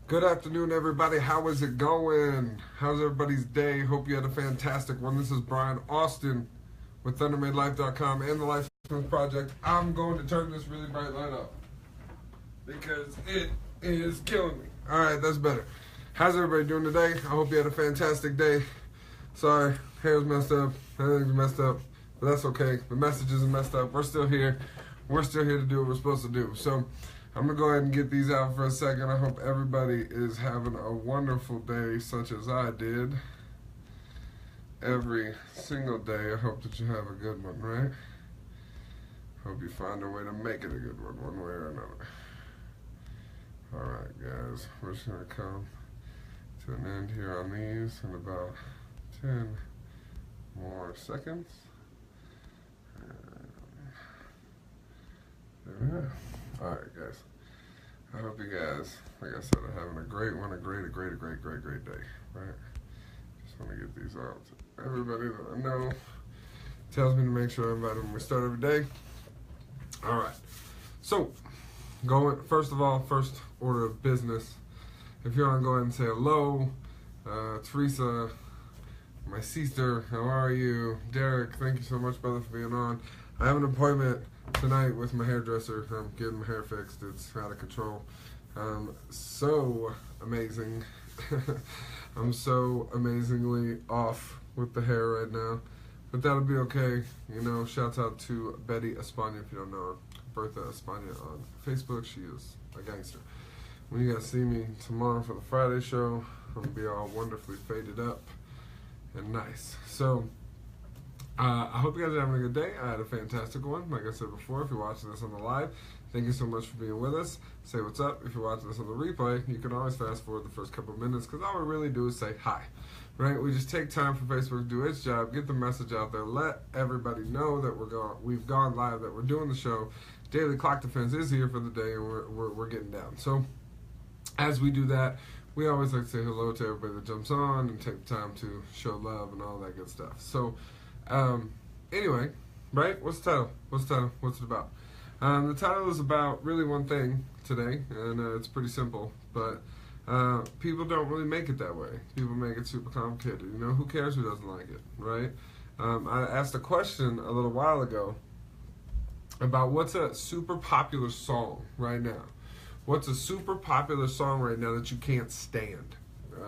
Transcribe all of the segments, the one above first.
Good afternoon, everybody. How is it going? How's everybody's day? Hope you had a fantastic one. This is Brian Austin with ThunderMadeLife.com and the Life Smith Project. I'm going to turn this really bright light up because it is killing me. All right, that's better. How's everybody doing today? I hope you had a fantastic day. Sorry, hair's messed up. Everything's messed up, but that's okay. The message isn't messed up. We're still here. We're still here to do what we're supposed to do. So I'm going to go ahead and get these out for a second. I hope everybody is having a wonderful day such as I did every single day. I hope that you have a good one, right? Hope you find a way to make it a good one way or another. Alright, guys. We're just going to come to an end here on these in about 10 more seconds. There we go. Alright, guys. I hope you guys, like I said, are having a great one, a great day, right? Just want to get these out to everybody that I know. Tells me to make sure I invite them when we start every day. Alright. So, first of all, first order of business. If you want to go ahead and say hello, Teresa, my sister, how are you? Derek, thank you so much, brother, for being on. I have an appointment tonight with my hairdresser. I'm getting my hair fixed. It's out of control. So amazing. I'm so amazingly off with the hair right now. But that'll be okay. You know, shouts out to Betty Espana if you don't know her. Bertha Espana on Facebook. She is a gangster. When you guys see me tomorrow for the Friday show, I'm going to be all wonderfully faded up and nice. So, I hope you guys are having a good day. I had a fantastic one. Like I said before, if you're watching this on the live, thank you so much for being with us. Say what's up. If you're watching this on the replay, you can always fast forward the first couple of minutes because all we really do is say hi. Right? We just take time for Facebook to do its job, get the message out there, let everybody know that we've gone live, that we're doing the show. Daily Clock Defense is here for the day, and we're getting down. So, as we do that, we always like to say hello to everybody that jumps on and take the time to show love and all that good stuff. So, anyway, right? What's the title? What's it about? The title is about really one thing today, and it's pretty simple, but people don't really make it that way. People make it super complicated. You know, who cares who doesn't like it, right? I asked a question a little while ago about what's a super popular song right now. What's a super popular song right now that you can't stand?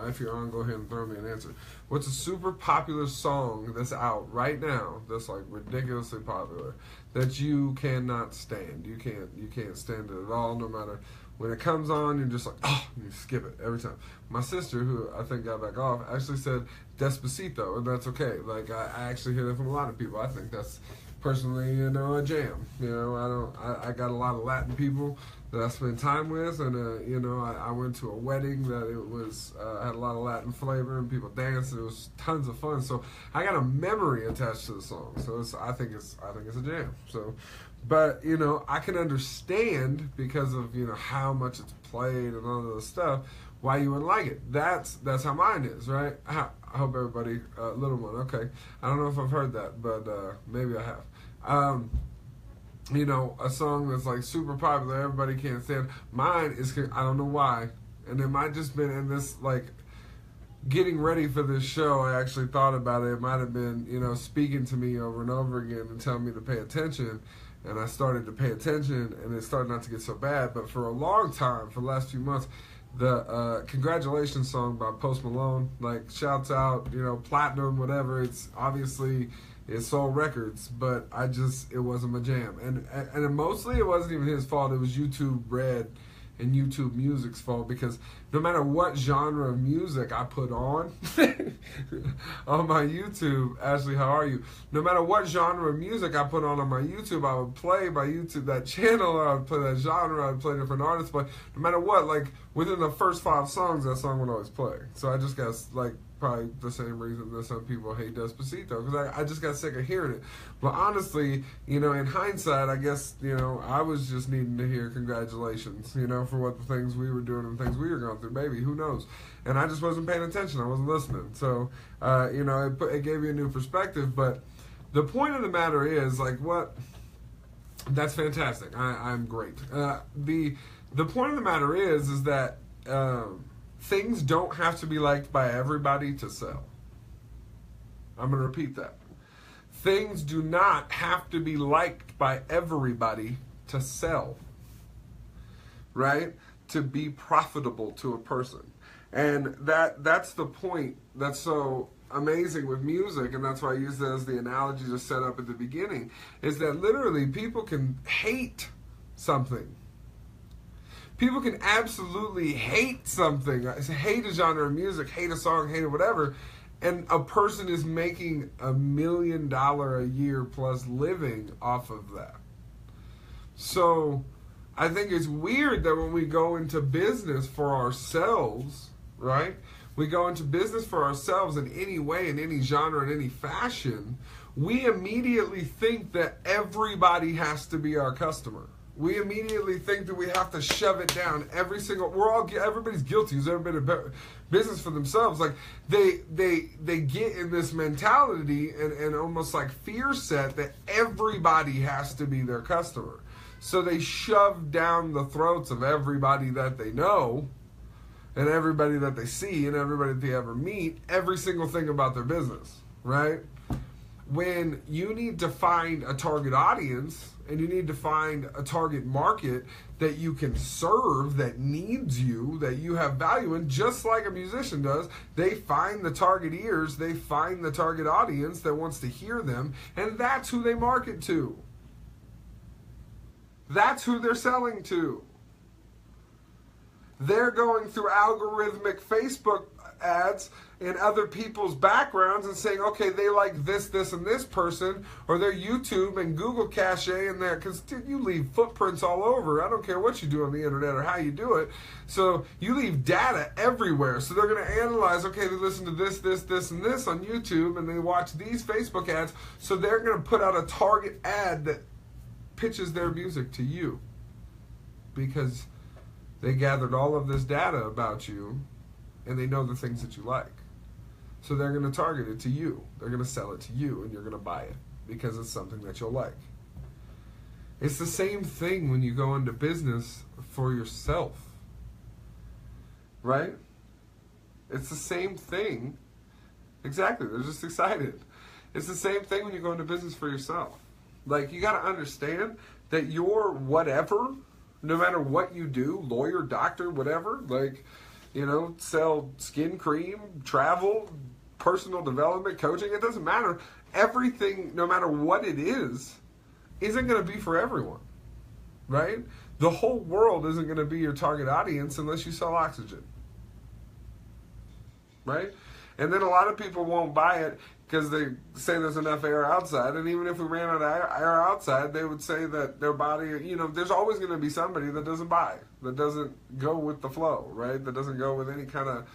If you're on, go ahead and throw me an answer. What's a super popular song that's out right now that's like ridiculously popular that you cannot stand? You can't stand it at all. No matter when it comes on, you're just like, oh, you skip it every time. My sister, who I think got back off, actually said Despacito, and that's okay. Like I actually hear that from a lot of people. I think that's personally, you know, a jam. You know, I got a lot of Latin people that I spend time with, and you know, I went to a wedding that it was had a lot of Latin flavor and people danced. And it was tons of fun. So I got a memory attached to the song. So I think it's a jam. So, but you know, I can understand because of you know how much it's played and all of this stuff why you wouldn't like it. That's how mine is, right? I hope everybody, little one, okay. I don't know if I've heard that, but maybe I have. You know, a song that's like super popular, everybody can't stand. Mine is, I don't know why, and it might just been in this, like, getting ready for this show, I actually thought about it. It might have been, you know, speaking to me over and over again and telling me to pay attention, and I started to pay attention, and it started not to get so bad, but for a long time, for the last few months, the Congratulations song by Post Malone, like, shouts out, you know, platinum, whatever, it's obviously... It sold records, but it wasn't my jam. And mostly it wasn't even his fault. It was YouTube Red and YouTube Music's fault because no matter what genre of music I put on my YouTube, Ashley, how are you? No matter what genre of music I put on my YouTube, I would play my YouTube, that channel, I would play that genre, I would play different artists, but no matter what, like, within the first 5 songs, that song would always play. So I just got, like, probably the same reason that some people hate Despacito, because I just got sick of hearing it. But honestly, you know, in hindsight, I guess, you know, I was just needing to hear congratulations, you know, for what the things we were doing and the things we were going through. Maybe, who knows? And I just wasn't paying attention. I wasn't listening. So, you know, it gave you a new perspective. But the point of the matter is, like, that's fantastic. I'm great. The point of the matter is that things don't have to be liked by everybody to sell. I'm going to repeat that. Things do not have to be liked by everybody to sell, right? To be profitable to a person. And that's the point that's so amazing with music, and that's why I use that as the analogy to set up at the beginning, is that literally people can hate something. People can absolutely hate something. Hate a genre of music, hate a song, hate whatever, and a person is making $1 million a year plus living off of that. So I think it's weird that when we go into business for ourselves, right? We go into business for ourselves in any way, in any genre, in any fashion, we immediately think that everybody has to be our customer. We immediately think that we have to shove it down everybody's guilty who's ever been in business for themselves. Like they get in this mentality and almost like fear set that everybody has to be their customer. So they shove down the throats of everybody that they know and everybody that they see and everybody that they ever meet, every single thing about their business, right? When you need to find a target audience and you need to find a target market that you can serve, that needs you, that you have value in, just like a musician does, they find the target ears, they find the target audience that wants to hear them, and that's who they market to. That's who they're selling to. They're going through algorithmic Facebook ads in other people's backgrounds and saying, okay, they like this, this, and this person, or their YouTube and Google cache in there, because you leave footprints all over. I don't care what you do on the internet or how you do it. So you leave data everywhere. So they're going to analyze, okay, they listen to this, this, this, and this on YouTube, and they watch these Facebook ads. So they're going to put out a target ad that pitches their music to you because they gathered all of this data about you and they know the things that you like. So they're going to target it to you. They're going to sell it to you and you're going to buy it because it's something that you'll like. It's the same thing when you go into business for yourself. Right? It's the same thing. Exactly. They're just excited. It's the same thing when you go into business for yourself. Like, you got to understand that your whatever, no matter what you do, lawyer, doctor, whatever, like, you know, sell skin cream, travel, personal development, coaching, it doesn't matter. Everything, no matter what it is, isn't going to be for everyone, right? The whole world isn't going to be your target audience unless you sell oxygen, right? And then a lot of people won't buy it because they say there's enough air outside. And even if we ran out of air outside, they would say that their body, you know, there's always going to be somebody that doesn't buy, that doesn't go with the flow, right? That doesn't go with any kind of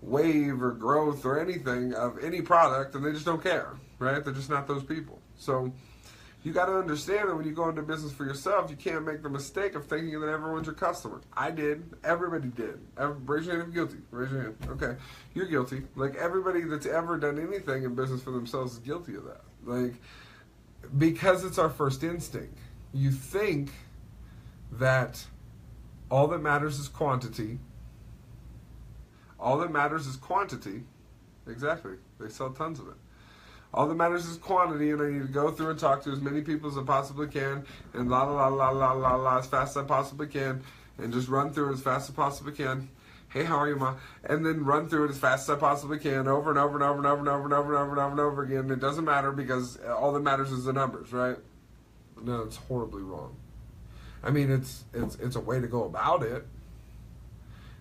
wave or growth or anything of any product, and they just don't care, right? They're just not those people. So you got to understand that when you go into business for yourself, you can't make the mistake of thinking that everyone's your customer. I did. Everybody did. Raise your hand if you're guilty. Raise your hand. Okay. You're guilty. Like, everybody that's ever done anything in business for themselves is guilty of that. Like, because it's our first instinct. You think that all that matters is quantity. All that matters is quantity. Exactly. They sell tons of it. All that matters is quantity, and I need to go through and talk to as many people as I possibly can, and la la la la la la la as fast as I possibly can, and just run through it as fast as I possibly can. Hey, how are you, Ma? And then run through it as fast as I possibly can, over and over and over and over and over and over and over and over and over again. It doesn't matter because all that matters is the numbers, right? No, it's horribly wrong. I mean, it's a way to go about it.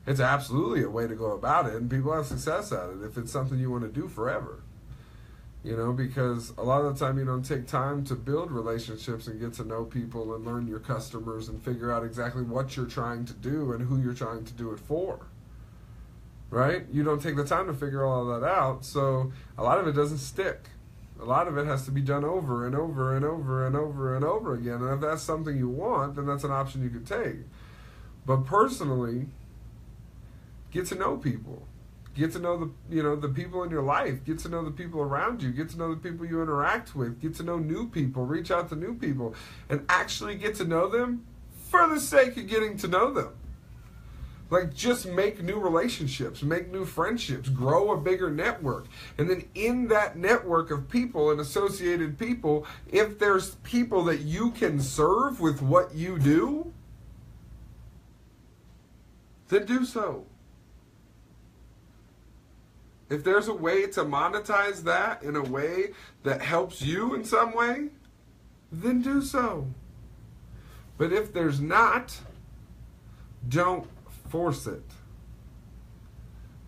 It's absolutely a way to go about it, and people have success at it if it's something you want to do forever. You know, because a lot of the time you don't take time to build relationships and get to know people and learn your customers and figure out exactly what you're trying to do and who you're trying to do it for. Right? You don't take the time to figure all of that out, so a lot of it doesn't stick. A lot of it has to be done over and over and over and over and over again. And if that's something you want, then that's an option you could take. But personally, get to know people. Get to know the people in your life. Get to know the people around you. Get to know the people you interact with. Get to know new people. Reach out to new people. And actually get to know them for the sake of getting to know them. Like, just make new relationships, make new friendships, grow a bigger network. And then in that network of people and associated people, if there's people that you can serve with what you do, then do so. If there's a way to monetize that in a way that helps you in some way, then do so. But if there's not, don't force it.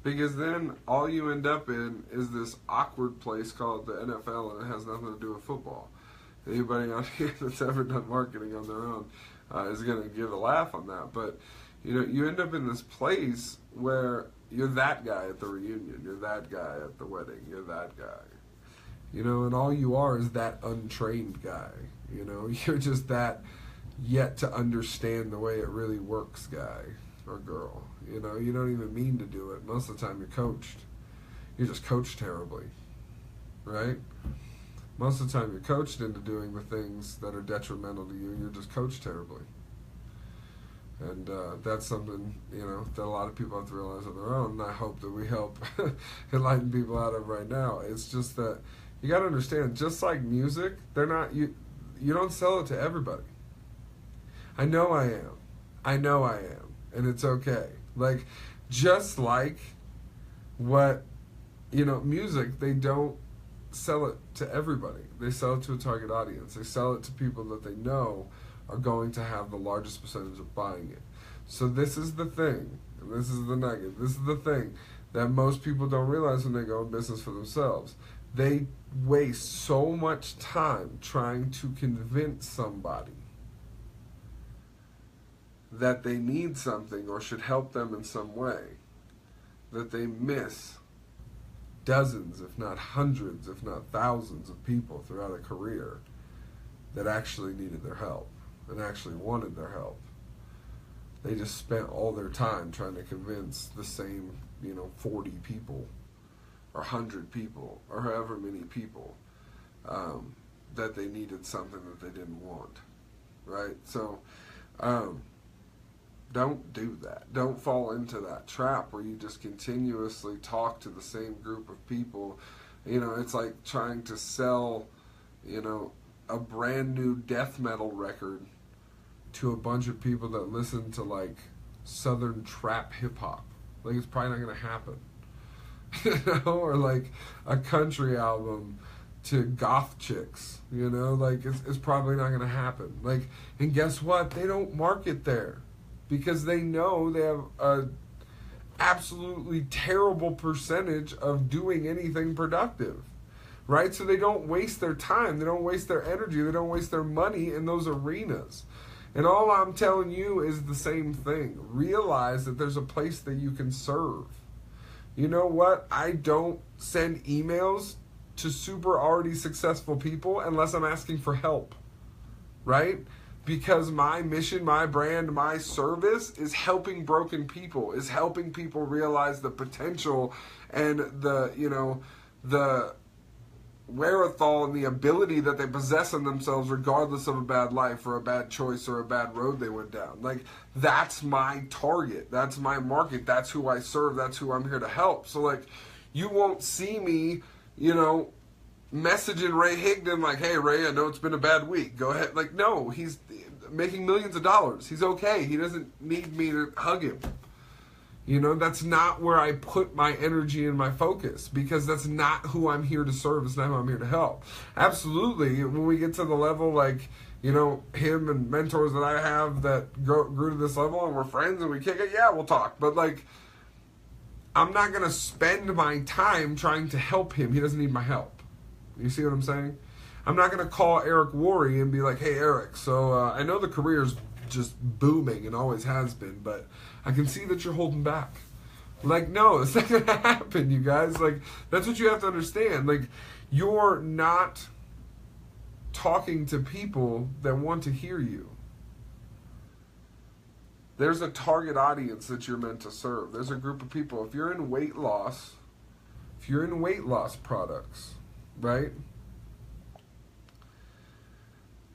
Because then all you end up in is this awkward place called the NFL, and it has nothing to do with football. Anybody out here that's ever done marketing on their own is going to give a laugh on that. But you end up in this place where you're that guy at the reunion, you're that guy at the wedding, you're that guy. And all you are is that untrained guy. You're just that yet to understand the way it really works guy or girl. You don't even mean to do it. Most of the time you're coached. You're just coached terribly, right? Most of the time you're coached into doing the things that are detrimental to you. You're just coached terribly. And that's something, that a lot of people have to realize on their own, and I hope that we help enlighten people out of right now. It's just that you got to understand, just like music, you don't sell it to everybody. I know I am. And it's okay. Like, just like what, music, they don't sell it to everybody. They sell it to a target audience. They sell it to people that they know are going to have the largest percentage of buying it. So this is the thing, and this is the nugget, this is the thing that most people don't realize when they go in business for themselves. They waste so much time trying to convince somebody that they need something or should help them in some way, that they miss dozens, if not hundreds, if not thousands of people throughout a career that actually needed their help and actually wanted their help. They just spent all their time trying to convince the same, 40 people or 100 people or however many people that they needed something that they didn't want, right? So, don't do that. Don't fall into that trap where you just continuously talk to the same group of people. It's like trying to sell, a brand new death metal record to a bunch of people that listen to like southern trap hip hop. Like, it's probably not going to happen. Or like a country album to goth chicks, like it's probably not going to happen. Like, and guess what? They don't market there. Because they know they have a absolutely terrible percentage of doing anything productive, right? So they don't waste their time, they don't waste their energy, they don't waste their money in those arenas. And all I'm telling you is the same thing. Realize that there's a place that you can serve. You know what? I don't send emails to super already successful people unless I'm asking for help, right? Because my mission, my brand, my service is helping broken people, is helping people realize the potential and the wherewithal and the ability that they possess in themselves regardless of a bad life or a bad choice or a bad road they went down. Like, that's my target. That's my market. That's who I serve. That's who I'm here to help. So, like, you won't see me, messaging Ray Higdon like, hey, Ray, I know it's been a bad week. Go ahead. Like, no, he's making millions of dollars. He's okay. He doesn't need me to hug him. That's not where I put my energy and my focus, because that's not who I'm here to serve. It's not who I'm here to help. Absolutely, when we get to the level like, him and mentors that I have that grew to this level and we're friends and we kick it, yeah, we'll talk. But, like, I'm not going to spend my time trying to help him. He doesn't need my help. You see what I'm saying? I'm not going to call Eric Worre and be like, hey, Eric, so I know the career's just booming and always has been, but I can see that you're holding back. Like, no, it's not going to happen, you guys. Like, that's what you have to understand. Like, you're not talking to people that want to hear you. There's a target audience that you're meant to serve. There's a group of people. If you're in weight loss products, right?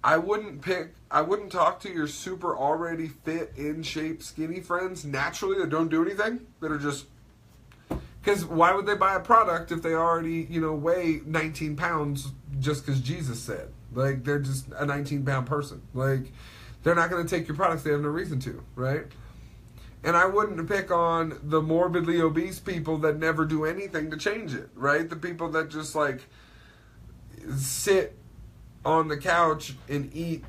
I wouldn't pick I wouldn't talk to your super already fit, in shape, skinny friends naturally that don't do anything, that are just, because why would they buy a product if they already, weigh 19 pounds just because Jesus said? Like, they're just a 19-pound person. Like, they're not going to take your products. They have no reason to, right? And I wouldn't pick on the morbidly obese people that never do anything to change it, right? The people that just, like, sit on the couch and eat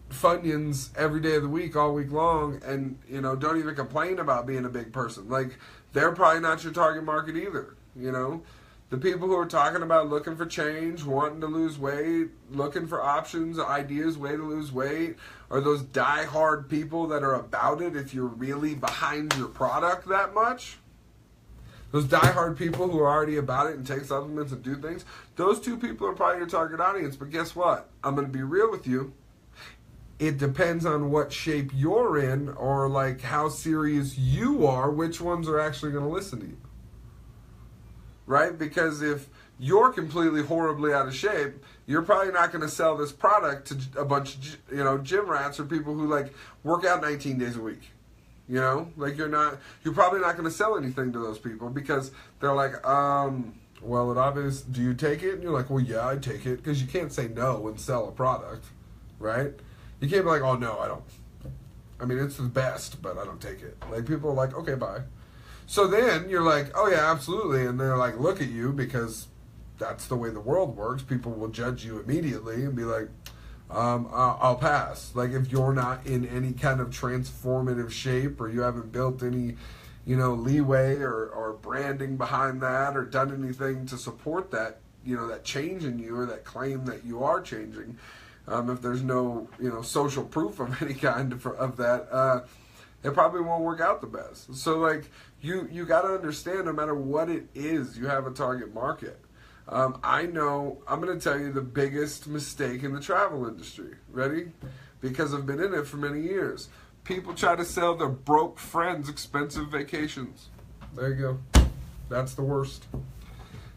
Funyuns every day of the week, all week long, and, don't even complain about being a big person. Like, they're probably not your target market either, The people who are talking about looking for change, wanting to lose weight, looking for options, ideas, way to lose weight, are those die-hard people that are about it if you're really behind your product that much. Those die-hard people who are already about it and take supplements and do things, those two people are probably your target audience. But guess what? I'm going to be real with you. It depends on what shape you're in, or like how serious you are, which ones are actually going to listen to you. Right? Because if you're completely horribly out of shape, you're probably not going to sell this product to a bunch of, gym rats or people who like work out 19 days a week. Like you're probably not going to sell anything to those people because they're like, well, it obvious, do you take it? And you're like, well, yeah, I take it, because you can't say no and sell a product, right? You can't be like, oh, no, I don't. I mean, it's the best, but I don't take it. Like, people are like, okay, bye. So then you're like, oh, yeah, absolutely. And they're like, look at you, because that's the way the world works. People will judge you immediately and be like, I'll pass. Like, if you're not in any kind of transformative shape, or you haven't built any, leeway or branding behind that, or done anything to support that, that change in you, or that claim that you are changing, if there's no, social proof of any kind of that, it probably won't work out the best. So, like, you got to understand, no matter what it is, you have a target market. I know, I'm going to tell you the biggest mistake in the travel industry. Ready? Because I've been in it for many years. People try to sell their broke friends expensive vacations. There you go. That's the worst.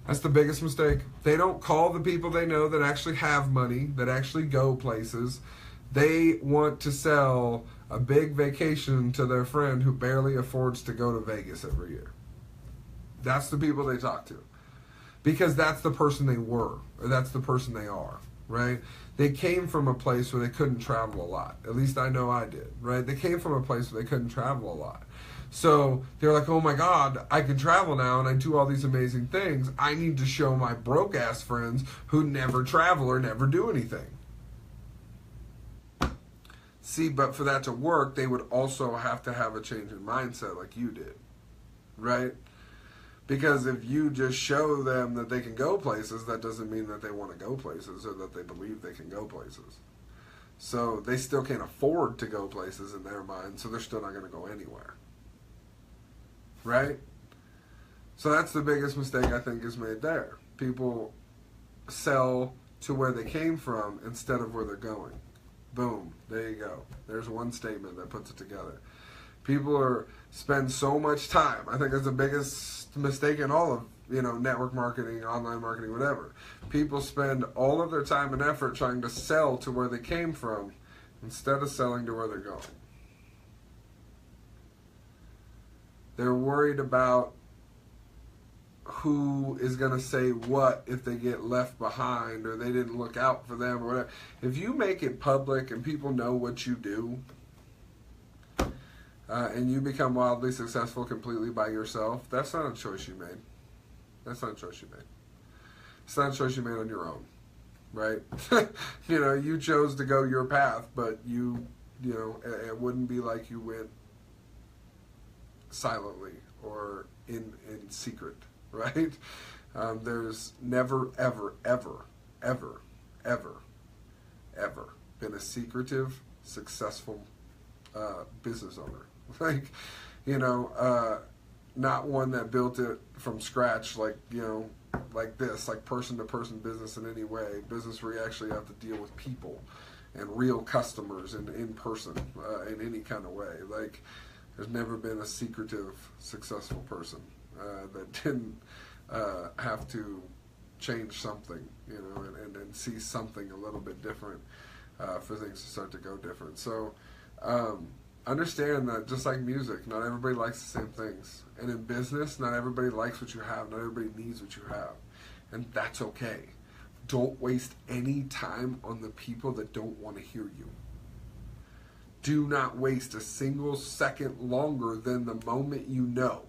That's the biggest mistake. They don't call the people they know that actually have money, that actually go places. They want to sell a big vacation to their friend who barely affords to go to Vegas every year. That's the people they talk to. Because that's the person they were, or that's the person they are, right? They came from a place where they couldn't travel a lot. At least I know I did, right? They came from a place where they couldn't travel a lot. So they're like, oh my God, I can travel now and I do all these amazing things. I need to show my broke ass friends who never travel or never do anything. See, but for that to work, they would also have to have a change in mindset like you did, right? Because if you just show them that they can go places, that doesn't mean that they want to go places or that they believe they can go places. So they still can't afford to go places in their mind, so they're still not going to go anywhere. Right? So that's the biggest mistake I think is made there. People sell to where they came from instead of where they're going. Boom. There you go. There's one statement that puts it together. People spend so much time. I think that's the biggest mistake in all of, network marketing, online marketing, whatever. People spend all of their time and effort trying to sell to where they came from instead of selling to where they're going. They're worried about who is going to say what if they get left behind or they didn't look out for them or whatever. If you make it public and people know what you do, and you become wildly successful completely by yourself, that's not a choice you made. That's not a choice you made. It's not a choice you made on your own, right? You chose to go your path, but it wouldn't be like you went silently or in secret, right? There's never, ever, ever, ever, ever, ever been a secretive, successful business owner. Like, not one that built it from scratch, like this, like person-to-person business in any way, business where you actually have to deal with people and real customers and in person in any kind of way. Like, there's never been a secretive, successful person that didn't have to change something, and see something a little bit different for things to start to go different. So understand that just like music, not everybody likes the same things. And in business, not everybody likes what you have. Not everybody needs what you have. And that's okay. Don't waste any time on the people that don't want to hear you. Do not waste a single second longer than the moment you know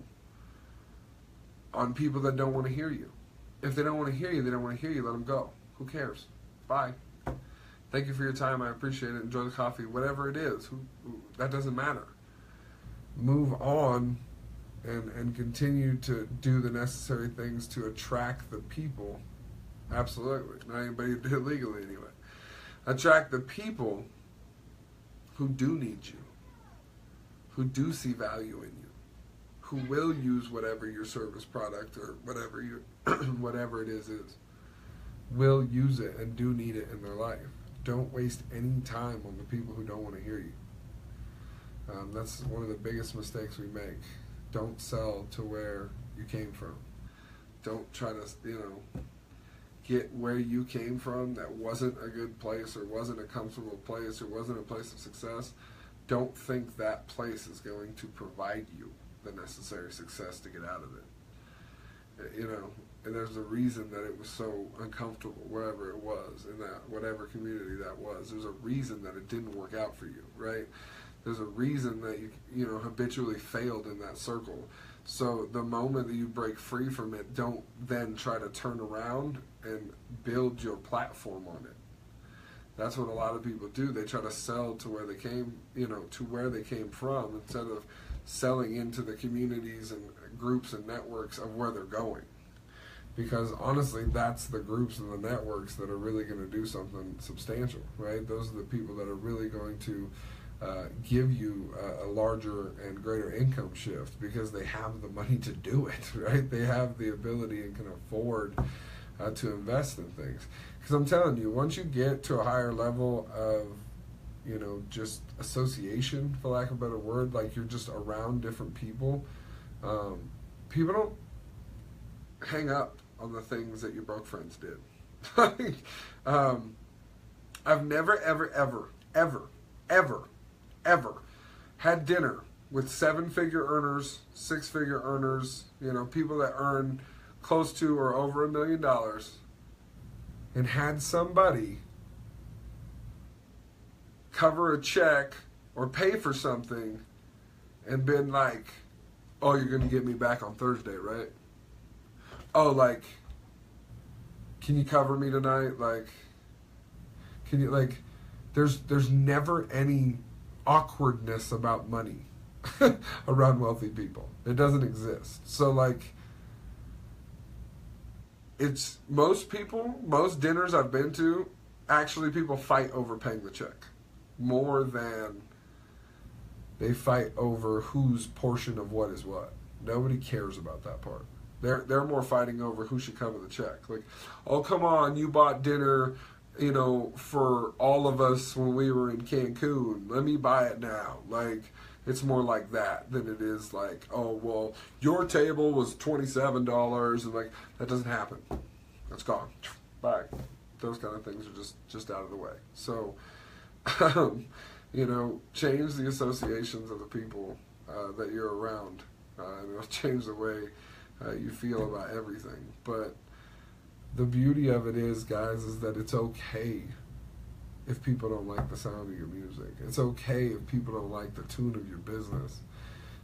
on people that don't want to hear you. If they don't want to hear you, they don't want to hear you. Let them go. Who cares? Bye. Thank you for your time. I appreciate it. Enjoy the coffee. Whatever it is, that doesn't matter. Move on and continue to do the necessary things to attract the people. Absolutely. Not anybody who did it legally anyway. Attract the people who do need you, who do see value in you, who will use whatever your service product or whatever whatever it is, will use it and do need it in their life. Don't waste any time on the people who don't want to hear you. That's one of the biggest mistakes we make. Don't sell to where you came from. Don't try to, get where you came from that wasn't a good place or wasn't a comfortable place or wasn't a place of success. Don't think that place is going to provide you the necessary success to get out of it. And there's a reason that it was so uncomfortable wherever it was, in that whatever community that was. There's a reason that it didn't work out for you, right? There's a reason that you habitually failed in that circle. So the moment that you break free from it, don't then try to turn around and build your platform on it. That's what a lot of people do. They try to sell to where they came, to where they came from, instead of selling into the communities and groups and networks of where they're going. Because honestly, that's the groups and the networks that are really going to do something substantial, right? Those are the people that are really going to give you a larger and greater income shift, because they have the money to do it, right? They have the ability and can afford to invest in things. Because I'm telling you, once you get to a higher level of, just association, for lack of a better word, like you're just around different people, people don't hang up on the things that your broke friends did. I've never, ever had dinner with 7-figure earners, 6-figure earners, people that earn close to or over $1 million, and had somebody cover a check or pay for something and been like, oh, you're going to get me back on Thursday, right? Oh, can you cover me tonight? Can you, there's never any awkwardness about money around wealthy people. It doesn't exist. So it's most dinners I've been to, actually people fight over paying the check more than they fight over whose portion of what is what. Nobody cares about that part. They're more fighting over who should cover the check. Oh, come on, you bought dinner for all of us when we were in Cancun. Let me buy it now. It's more like that than it is oh, well, your table was $27, and that doesn't happen. That's gone. Bye. Those kind of things are just out of the way. So, change the associations of the people that you're around, and it'll change the way you feel about everything. But the beauty of it is, guys, is that it's okay if people don't like the sound of your music. It's okay if people don't like the tune of your business.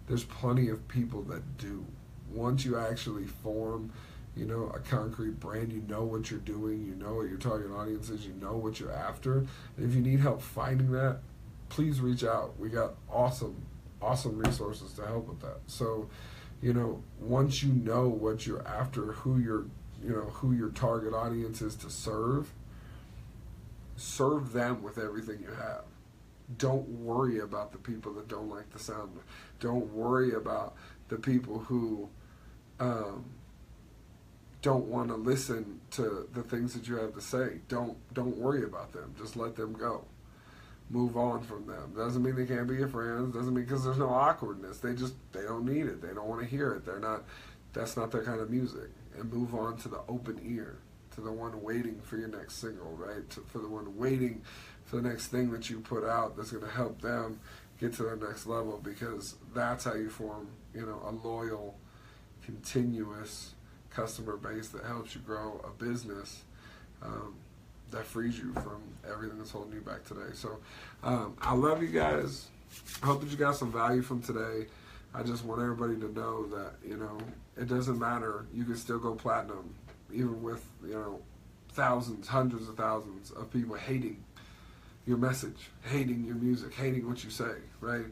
There's plenty of people that do. Once you actually form, a concrete brand, you know what you're doing, you know what your target audience is, you know what you're after. And if you need help finding that, please reach out. We got awesome resources to help with that. So, once you know what you're after, who your target audience is to serve them with everything you have. Don't worry about the people that don't like the sound. Don't worry about the people who don't want to listen to the things that you have to say. Don't worry about them. Just let them go. Move on from them. Doesn't mean they can't be your friends. Doesn't mean, because there's no awkwardness. They don't need it. They don't want to hear it. That's not their kind of music. And move on to the open ear. to the one waiting for your next single, right? For the one waiting for the next thing that you put out that's going to help them get to their next level, because that's how you form, a loyal, continuous customer base that helps you grow a business that frees you from everything that's holding you back today. So I love you guys. I hope that you got some value from today. I just want everybody to know that, it doesn't matter. You can still go platinum, even with, thousands, hundreds of thousands of people hating your message, hating your music, hating what you say, right?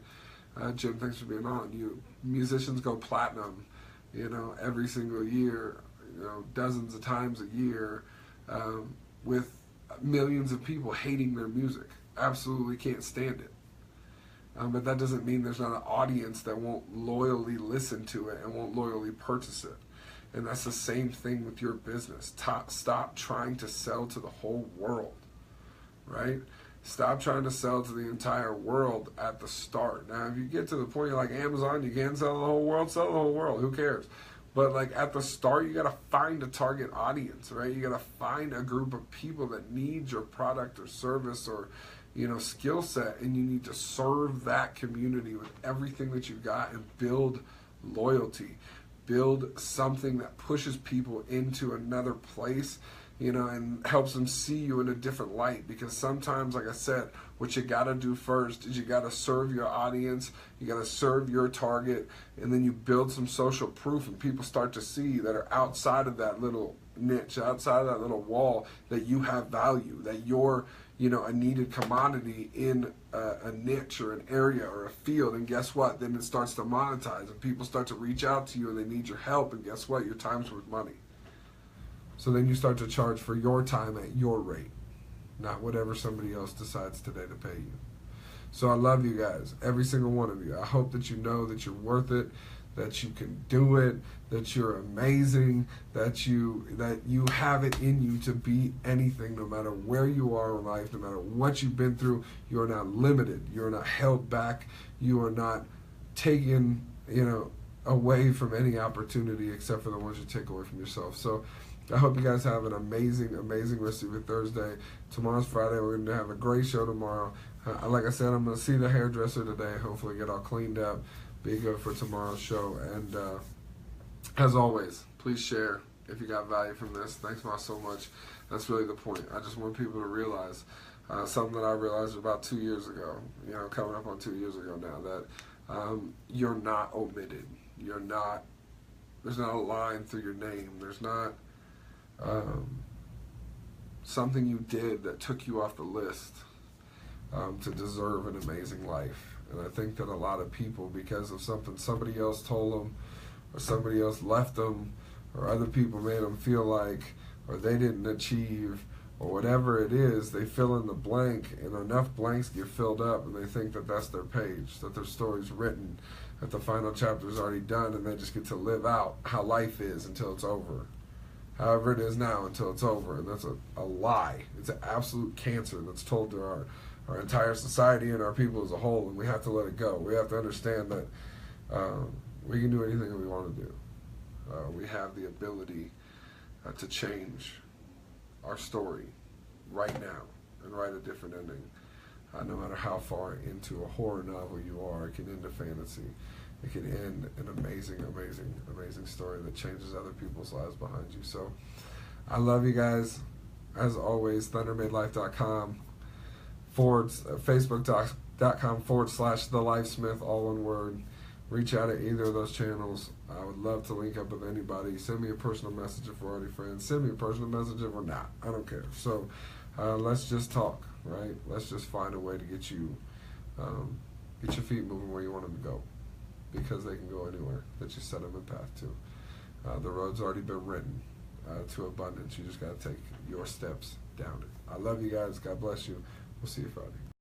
Jim, thanks for being on. Musicians go platinum, every single year, dozens of times a year, with millions of people hating their music. Absolutely can't stand it. But that doesn't mean there's not an audience that won't loyally listen to it and won't loyally purchase it. And that's the same thing with your business. Stop trying to sell to the whole world, right? Stop trying to sell to the entire world at the start. Now, if you get to the point you're like Amazon, you can sell to the whole world, sell to the whole world. Who cares? But like at the start, you got to find a target audience, right? You got to find a group of people that need your product or service or, skill set, and you need to serve that community with everything that you've got and build loyalty. Build something that pushes people into another place, and helps them see you in a different light. Because sometimes, like I said, what you got to do first is you got to serve your audience, you got to serve your target, and then you build some social proof, and people start to see that are outside of that little niche, outside of that little wall, that you have value, that you're, a needed commodity in a niche or an area or a field. And guess what? Then it starts to monetize, and people start to reach out to you, and they need your help. And guess what? Your time's worth money. So then you start to charge for your time at your rate, not whatever somebody else decides today to pay you. So I love you guys, every single one of you. I hope that you know that you're worth it, that you can do it, that you're amazing, that you have it in you to be anything, no matter where you are in life, no matter what you've been through. You are not limited. You are not held back. You are not taken, away from any opportunity except for the ones you take away from yourself. So I hope you guys have an amazing, amazing rest of your Thursday. Tomorrow's Friday. We're going to have a great show tomorrow. Like I said, I'm going to see the hairdresser today, hopefully get all cleaned up, be good for tomorrow's show. And as always, please share if you got value from this. Thanks so much. That's really the point. I just want people to realize something that I realized about 2 years ago, coming up on 2 years ago now, that you're not omitted. There's not a line through your name. There's not something you did that took you off the list to deserve an amazing life. And I think that a lot of people, because of something somebody else told them, or somebody else left them, or other people made them feel like, or they didn't achieve, or whatever it is, they fill in the blank, and enough blanks get filled up, and they think that that's their page, that their story's written, that the final chapter's already done, and they just get to live out how life is until it's over. However it is now until it's over. And that's a lie. It's an absolute cancer that's told to our entire society and our people as a whole, and we have to let it go. We have to understand that we can do anything that we want to do. We have the ability to change our story right now and write a different ending. No matter how far into a horror novel you are, it can end a fantasy. It can end an amazing, amazing, amazing story that changes other people's lives behind you. So I love you guys. As always, thundermadelife.com, facebook.com/TheLifeSmith, all one word. Reach out at either of those channels. I would love to link up with anybody. Send me a personal message if we're already friends. Send me a personal message if we're not. I don't care. So let's just talk, right? Let's just find a way to get your feet moving where you want them to go, because they can go anywhere that you set them a path to. The road's already been written to abundance. You just got to take your steps down it. I love you guys. God bless you. We'll see you Friday.